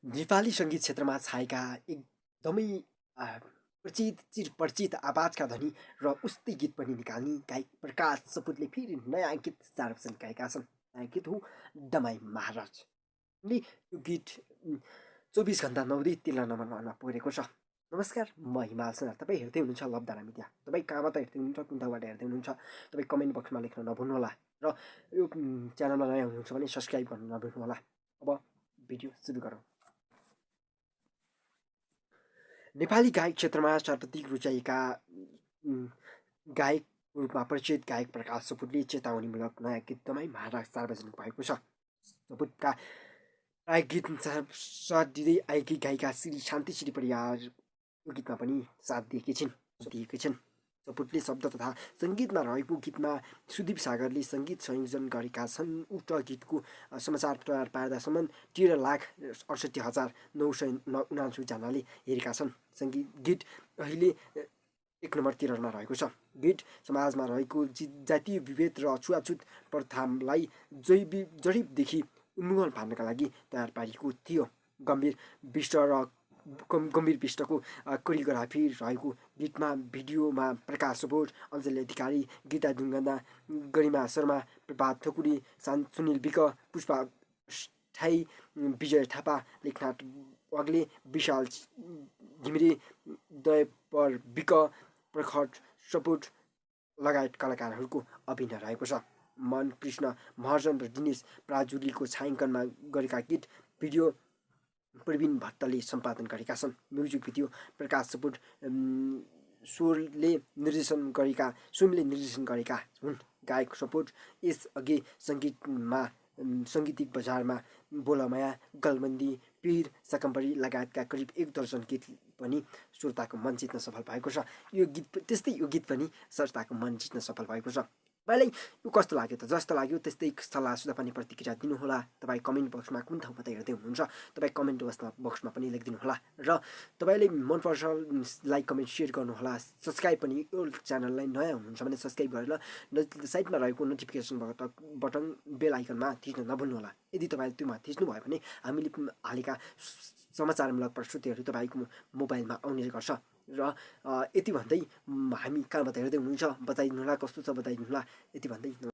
नेपाली सङ्गीत क्षेत्रमा छाएका एकदमै चिरपरिचित आवाजका धनी र उस्तै गीत पनि निकाल्ने गायक प्रकाश सपुतले फेरि नयाँ गीत सार्वजनिक गाएका छन्। नयाँ गीत हो दमाई महाराज। उनले यो गीत 24 घन्टा नौदै तिल्ला नम्बरमा पुगेको छ। नमस्कार, म हिमाल सिन्हा। तपाईँ हेर्दै हुनुहुन्छ लबदारा मिडिया। तपाईँ कहाँबाट हेर्दै हुनुहुन्छ, कुन ठाउँबाट हेर्दै हुनुहुन्छ, तपाईँ कमेन्ट बक्समा लेख्न नभुल्नुहोला र यो च्यानलमा नयाँ हुनुहुन्छ भने सब्सक्राइब गर्न नभुल्नुहोला। अब भिडियो सुरु गरौँ। नेपाली गायक क्षेत्रमा सर्वाधिक रुचाइएका गायकको रूपमा परिचित गायक प्रकाश सपुतले चेतावनीमूलक नयाँ गीत दमाई महाराज सार्वजनिक भएको छ। सपुतका प्राय गीत साथ दिँदै आएकी गायिका श्री शान्ति श्री परियार यो गीतमा पनि साथ दिएकी छिन्। सपुतले शब्द तथा सङ्गीतमा रहेको गीतमा सुदीप सागरले सङ्गीत संयोजन गरेका छन्। उक्त गीतको समाचार तयार पार्दासम्म 13,68,979जनाले हेरेका छन्। गीत अहिले 1 नम्बरतिरमा रहेको छ। गीत समाजमा रहेको जातीय विभेद र छुवाछुत प्रथालाई जडिबदेखि उन्मूलन पार्नका लागि तयार पारिएको थियो। गम्भीर विष्टको कोरियोग्राफी रहेको गीतमा भिडियोमा प्रकाश सपुत, अञ्जली अधिकारी, गीता ढुङ्गाना, गरिमा शर्मा, प्रभात ठकुरी, सुनिल विक, पुष्पा ठाई, विजय थापा, लेखनाथ वाग्ले, विशाल घिमिरे, दयपर विक, प्रखर सपुत लगायत कलाकारहरूको अभिनय रहेको छ। मन कृष्ण महर्जन र दिनेश पराजुलीको छायाङ्कनमा गरेका गीत भिडियो प्रवीण भट्टले सम्पादन गरेका छन्। म्युजिक भिडियो प्रकाश सपुत सोमले निर्देशन गरेका हुन्। गायक सपुत यसअघि सङ्गीतिक बजारमा बोलमाया, गलबन्दी, पीर, सकम्बरी लगायतका करिब 1 दर्जन गीत पनि श्रोताको मन जित्न सफल भएको छ। यो गीत पनि श्रोताको मन जित्न सफल भएको छ। तपाईँलाई यो कस्तो लाग्यो त? जस्तो लाग्यो त्यस्तै सल्लाह सुझाव पनि प्रतिक्रिया दिनुहोला। तपाईँ कमेन्ट बक्समा कुन ठाउँबाट हेर्दै हुनुहुन्छ तपाईँ कमेन्ट बक्समा पनि लेखिदिनुहोला र तपाईँले मनपर्छ लाइक कमेन्ट सेयर गर्नुहोला। सब्सक्राइब पनि, यो च्यानललाई नयाँ हुनुहुन्छ भने सब्सक्राइब गरेर साइडमा रहेको नोटिफिकेसन बटन बेल आइकनमा थिच्न नभुल्नुहोला। यदि तपाईँले त्योमा थिच्नुभयो भने हामीले हालेका समाचारमूलक प्रस्तुतिहरू तपाईँको मोबाइलमा आउने गर्छ। र यति भन्दै हामी कहाँबाट हेर्दै हुनुहुन्छ बताइदिनुहोला, कस्तो छ बताइदिनुहोला। यति भन्दै